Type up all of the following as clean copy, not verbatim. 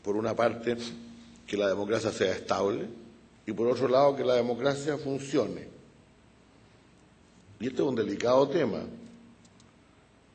por una parte, que la democracia sea estable y, por otro lado, que la democracia funcione. Y este es un delicado tema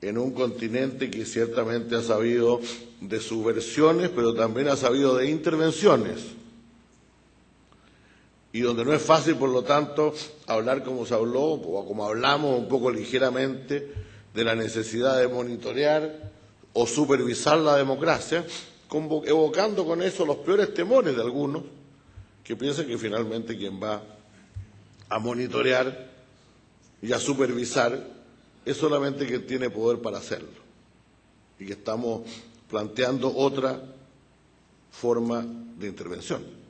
en un continente que ciertamente ha sabido de subversiones, pero también ha sabido de intervenciones, y donde no es fácil, por lo tanto, hablar como se habló o como hablamos un poco ligeramente de la necesidad de monitorear o supervisar la democracia, evocando con eso los peores temores de algunos que piensan que finalmente quien va a monitorear y a supervisar es solamente quien tiene poder para hacerlo, y que estamos planteando otra forma de intervención.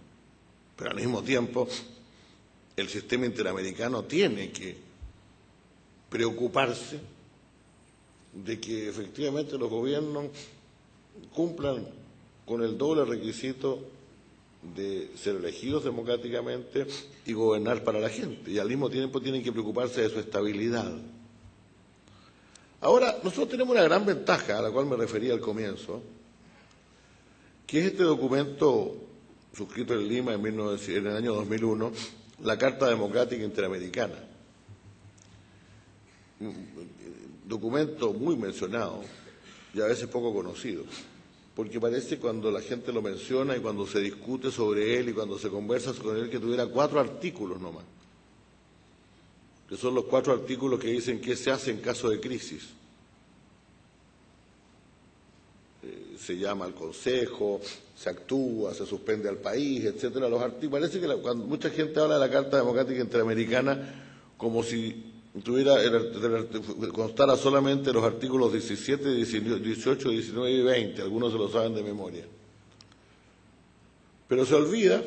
Pero al mismo tiempo, el sistema interamericano tiene que preocuparse de que efectivamente los gobiernos cumplan con el doble requisito de ser elegidos democráticamente y gobernar para la gente, y al mismo tiempo tienen que preocuparse de su estabilidad. Ahora, nosotros tenemos una gran ventaja a la cual me refería al comienzo, que es este documento suscrito en Lima en el año 2001, la Carta Democrática Interamericana. Un documento muy mencionado y a veces poco conocido, porque parece, cuando la gente lo menciona y cuando se discute sobre él y cuando se conversa sobre él, que tuviera 4 artículos nomás, que son los 4 artículos que dicen qué se hace en caso de crisis. Se llama al Consejo, se actúa, se suspende al país, etcétera. Los artículos, parece que cuando mucha gente habla de la Carta Democrática Interamericana como si constara solamente los artículos 17, 18, 19 y 20, algunos se lo saben de memoria. Pero se olvida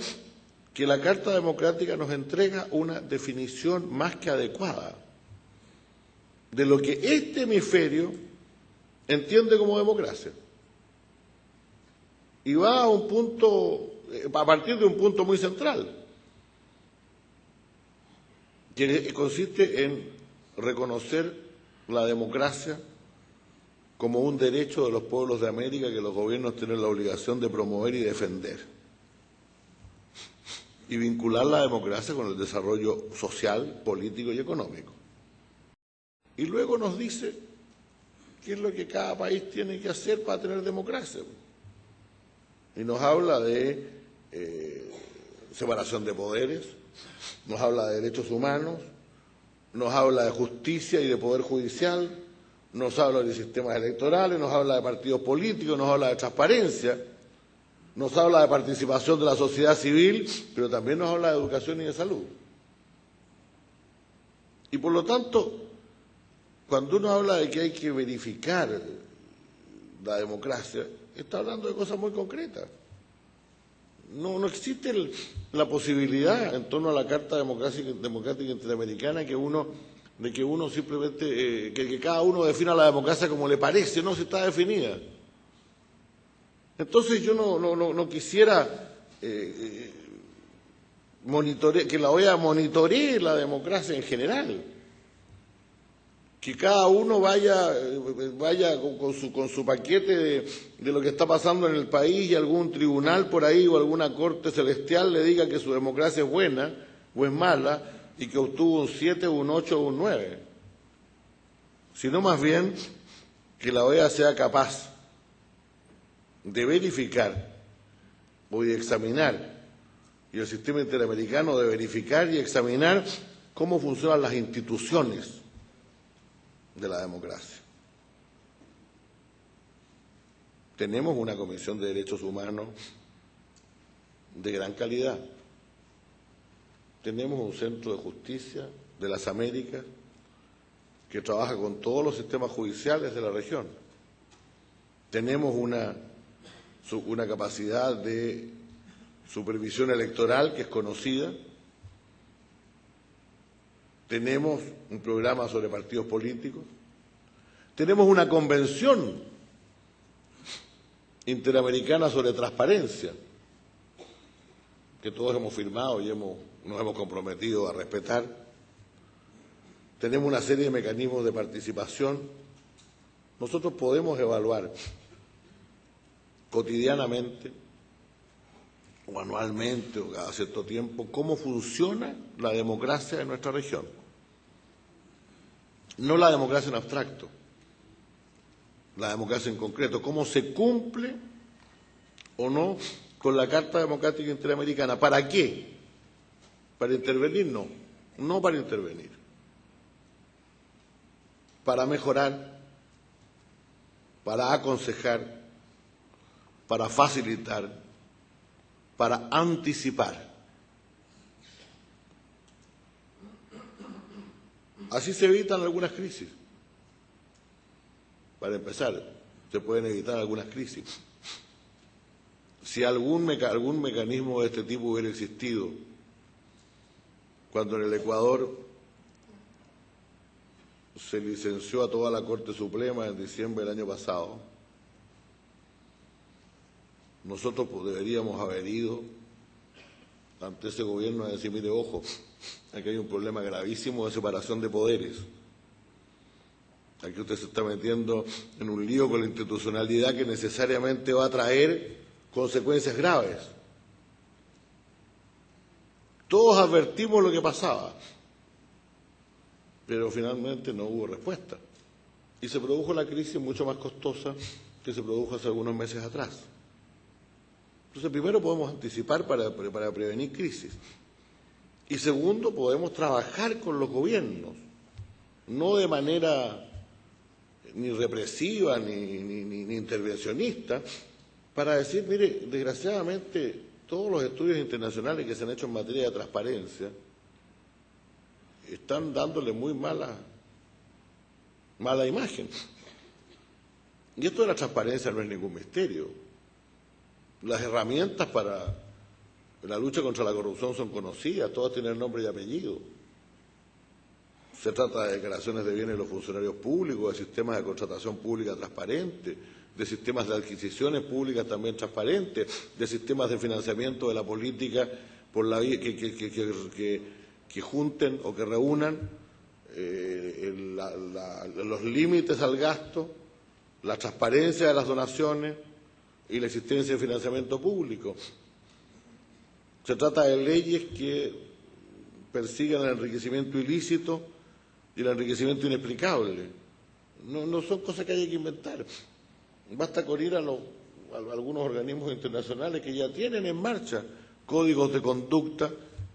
que la Carta Democrática nos entrega una definición más que adecuada de lo que este hemisferio entiende como democracia. Y va a partir de un punto muy central, que consiste en reconocer la democracia como un derecho de los pueblos de América que los gobiernos tienen la obligación de promover y defender, y vincular la democracia con el desarrollo social, político y económico. Y luego nos dice qué es lo que cada país tiene que hacer para tener democracia. Y nos habla de separación de poderes, nos habla de derechos humanos, nos habla de justicia y de poder judicial, nos habla de sistemas electorales, nos habla de partidos políticos, nos habla de transparencia, nos habla de participación de la sociedad civil, pero también nos habla de educación y de salud. Y por lo tanto, cuando uno habla de que hay que verificar la democracia, está hablando de cosas muy concretas. No existe la posibilidad en torno a la Carta Democrática Interamericana de que uno simplemente, que cada uno defina la democracia como le parece, no, si está definida. Entonces yo no quisiera que la OEA monitoree la democracia en general, que cada uno vaya con su paquete de lo que está pasando en el país, y algún tribunal por ahí o alguna corte celestial le diga que su democracia es buena o es mala y que obtuvo un 7, un 8 o un 9. Sino más bien que la OEA sea capaz de verificar o de examinar, y el sistema interamericano de verificar y examinar cómo funcionan las instituciones de la democracia. Tenemos una Comisión de Derechos Humanos de gran calidad. Tenemos un Centro de Justicia de las Américas que trabaja con todos los sistemas judiciales de la región. Tenemos una capacidad de supervisión electoral que es conocida. Tenemos un programa sobre partidos políticos. Tenemos una convención interamericana sobre transparencia que todos hemos firmado y nos hemos comprometido a respetar. Tenemos una serie de mecanismos de participación. Nosotros podemos evaluar cotidianamente o anualmente o cada cierto tiempo, cómo funciona la democracia en nuestra región. No la democracia en abstracto, la democracia en concreto, cómo se cumple o no con la Carta Democrática Interamericana. ¿Para qué? ¿Para intervenir? No, no para intervenir. Para mejorar, para aconsejar, para facilitar, para anticipar. Así se evitan algunas crisis. Para empezar, se pueden evitar algunas crisis. Si algún mecanismo de este tipo hubiera existido cuando en el Ecuador se licenció a toda la Corte Suprema en diciembre del año pasado, nosotros deberíamos haber ido ante ese gobierno a decir, mire, ojo, aquí hay un problema gravísimo de separación de poderes. Aquí usted se está metiendo en un lío con la institucionalidad que necesariamente va a traer consecuencias graves. Todos advertimos lo que pasaba, pero finalmente no hubo respuesta. Y se produjo la crisis mucho más costosa que se produjo hace algunos meses atrás. Entonces, primero podemos anticipar para prevenir crisis. Y segundo, podemos trabajar con los gobiernos, no de manera ni represiva ni intervencionista, para decir, mire, desgraciadamente todos los estudios internacionales que se han hecho en materia de transparencia están dándole muy mala imagen. Y esto de la transparencia no es ningún misterio. Las herramientas para la lucha contra la corrupción son conocidas, todas tienen nombre y apellido. Se trata de declaraciones de bienes de los funcionarios públicos, de sistemas de contratación pública transparentes, de sistemas de adquisiciones públicas también transparentes, de sistemas de financiamiento de la política por la vía que junten o que reúnan los límites al gasto, la transparencia de las donaciones y la existencia de financiamiento público. Se trata de leyes que persigan el enriquecimiento ilícito y el enriquecimiento inexplicable. No son cosas que haya que inventar. Basta con ir a algunos organismos internacionales que ya tienen en marcha códigos de conducta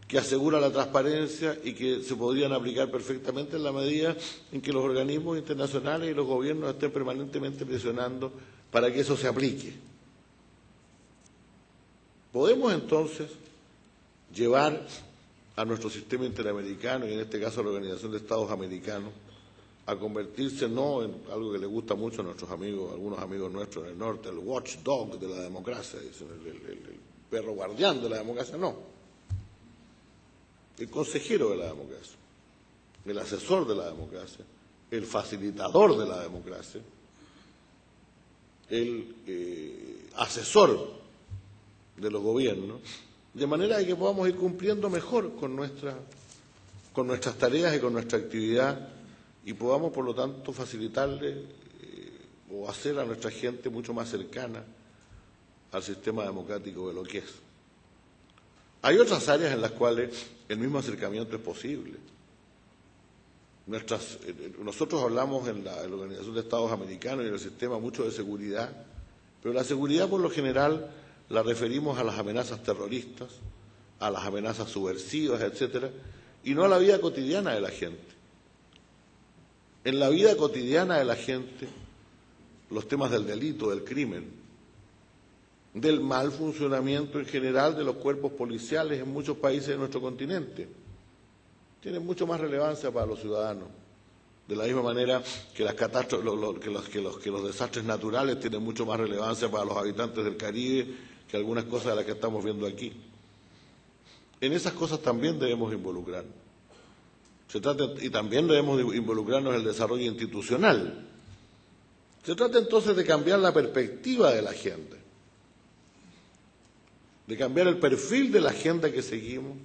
que aseguran la transparencia y que se podrían aplicar perfectamente en la medida en que los organismos internacionales y los gobiernos estén permanentemente presionando para que eso se aplique. Podemos entonces llevar a nuestro sistema interamericano, y en este caso a la Organización de Estados Americanos, a convertirse no en algo que le gusta mucho a nuestros amigos, algunos amigos nuestros en el norte, el watchdog de la democracia, dicen, el perro guardián de la democracia, no. El consejero de la democracia, el asesor de la democracia, el facilitador de la democracia, el asesor de los gobiernos, de manera que podamos ir cumpliendo mejor con nuestras tareas y con nuestra actividad y podamos, por lo tanto, facilitarle o hacer a nuestra gente mucho más cercana al sistema democrático de lo que es. Hay otras áreas en las cuales el mismo acercamiento es posible. Nosotros hablamos en la Organización de Estados Americanos y en el sistema mucho de seguridad, pero la seguridad por lo general la referimos a las amenazas terroristas, a las amenazas subversivas, etcétera, y no a la vida cotidiana de la gente. En la vida cotidiana de la gente, los temas del delito, del crimen, del mal funcionamiento en general de los cuerpos policiales en muchos países de nuestro continente, tienen mucho más relevancia para los ciudadanos. De la misma manera que las catástrofes, que los desastres naturales tienen mucho más relevancia para los habitantes del Caribe que algunas cosas de las que estamos viendo aquí. En esas cosas también debemos involucrarnos. Y también debemos involucrarnos en el desarrollo institucional. Se trata entonces de cambiar la perspectiva de la agenda, de cambiar el perfil de la agenda que seguimos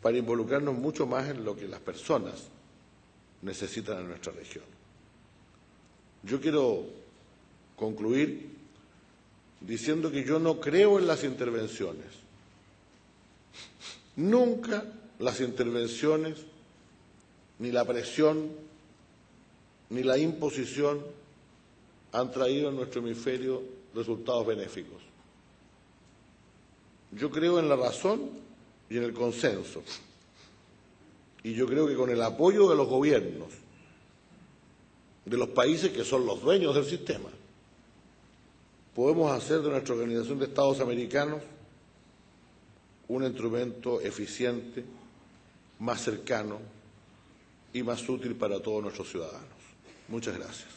para involucrarnos mucho más en lo que las personas necesitan en nuestra región. Yo quiero concluir diciendo que yo no creo en las intervenciones. Nunca las intervenciones, ni la presión, ni la imposición han traído en nuestro hemisferio resultados benéficos. Yo creo en la razón y en el consenso. Y yo creo que con el apoyo de los gobiernos, de los países que son los dueños del sistema, podemos hacer de nuestra Organización de Estados Americanos un instrumento eficiente, más cercano y más útil para todos nuestros ciudadanos. Muchas gracias.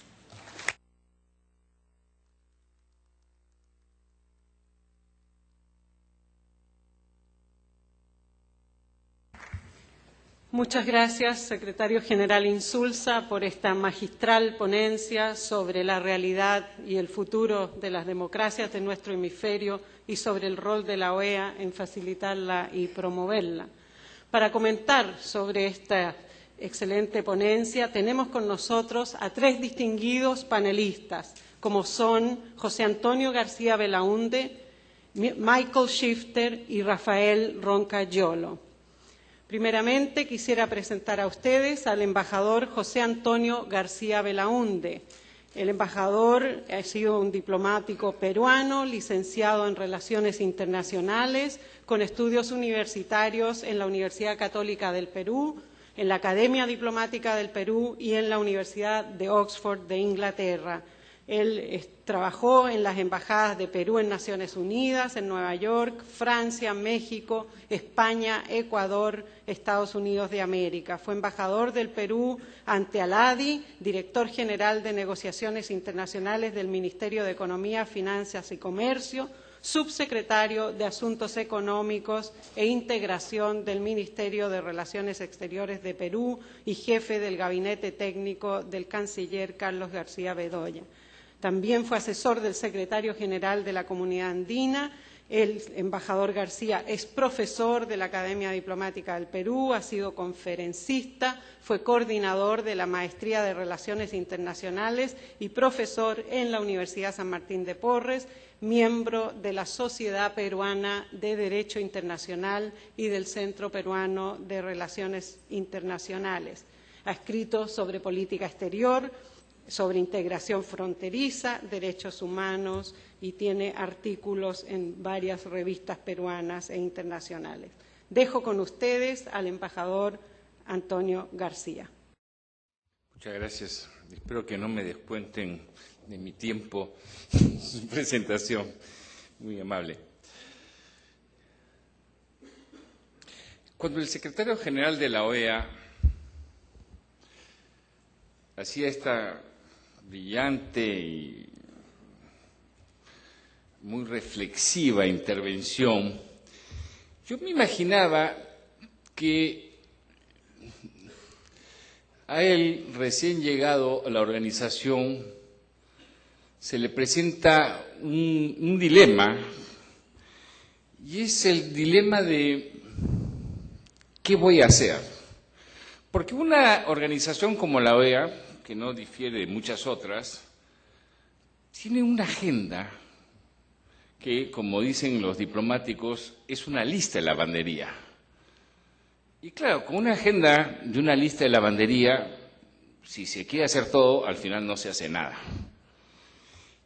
Muchas gracias, secretario general Insulza, por esta magistral ponencia sobre la realidad y el futuro de las democracias de nuestro hemisferio y sobre el rol de la OEA en facilitarla y promoverla. Para comentar sobre esta excelente ponencia, tenemos con nosotros a tres distinguidos panelistas, como son José Antonio García Belaúnde, Michael Shifter y Rafael Roncayolo. Primeramente, quisiera presentar a ustedes al embajador José Antonio García Belaúnde. El embajador ha sido un diplomático peruano, licenciado en Relaciones Internacionales, con estudios universitarios en la Universidad Católica del Perú, en la Academia Diplomática del Perú y en la Universidad de Oxford de Inglaterra. Él trabajó en las embajadas de Perú en Naciones Unidas, en Nueva York, Francia, México, España, Ecuador, Estados Unidos de América. Fue embajador del Perú ante Al-Adi, director general de Negociaciones Internacionales del Ministerio de Economía, Finanzas y Comercio, subsecretario de Asuntos Económicos e Integración del Ministerio de Relaciones Exteriores de Perú y jefe del gabinete técnico del canciller Carlos García Bedoya. También fue asesor del secretario general de la Comunidad Andina. El embajador García es profesor de la Academia Diplomática del Perú, ha sido conferencista, fue coordinador de la Maestría de Relaciones Internacionales y profesor en la Universidad San Martín de Porres, miembro de la Sociedad Peruana de Derecho Internacional y del Centro Peruano de Relaciones Internacionales. Ha escrito sobre política exterior, sobre integración fronteriza, derechos humanos y tiene artículos en varias revistas peruanas e internacionales. Dejo con ustedes al embajador Antonio García. Muchas gracias. Espero que no me descuenten de mi tiempo su presentación. Muy amable. Cuando el secretario general de la OEA hacía esta brillante y muy reflexiva intervención, yo me imaginaba que a él, recién llegado a la organización, se le presenta un dilema, y es el dilema de ¿qué voy a hacer? Porque una organización como la OEA, que no difiere de muchas otras, tiene una agenda que, como dicen los diplomáticos, es una lista de lavandería. Y claro, con una agenda de una lista de lavandería, si se quiere hacer todo, al final no se hace nada.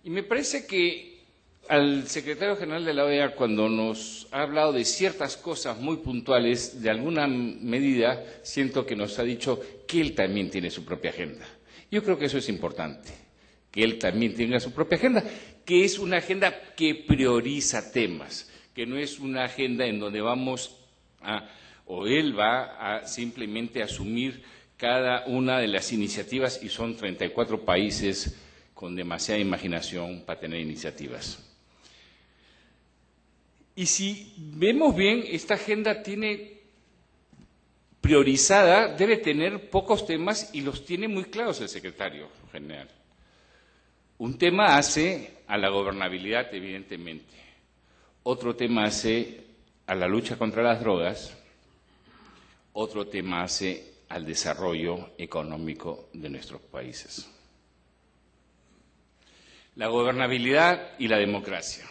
Y me parece que al secretario general de la OEA, cuando nos ha hablado de ciertas cosas muy puntuales, de alguna medida, siento que nos ha dicho que él también tiene su propia agenda. Yo creo que eso es importante, que él también tenga su propia agenda, que es una agenda que prioriza temas, que no es una agenda en donde vamos a, o él va a simplemente asumir cada una de las iniciativas, y son 34 países con demasiada imaginación para tener iniciativas. Y si vemos bien, esta agenda tiene priorizada, debe tener pocos temas y los tiene muy claros el secretario general. Un tema hace a la gobernabilidad, evidentemente. Otro tema hace a la lucha contra las drogas. Otro tema hace al desarrollo económico de nuestros países. La gobernabilidad y la democracia.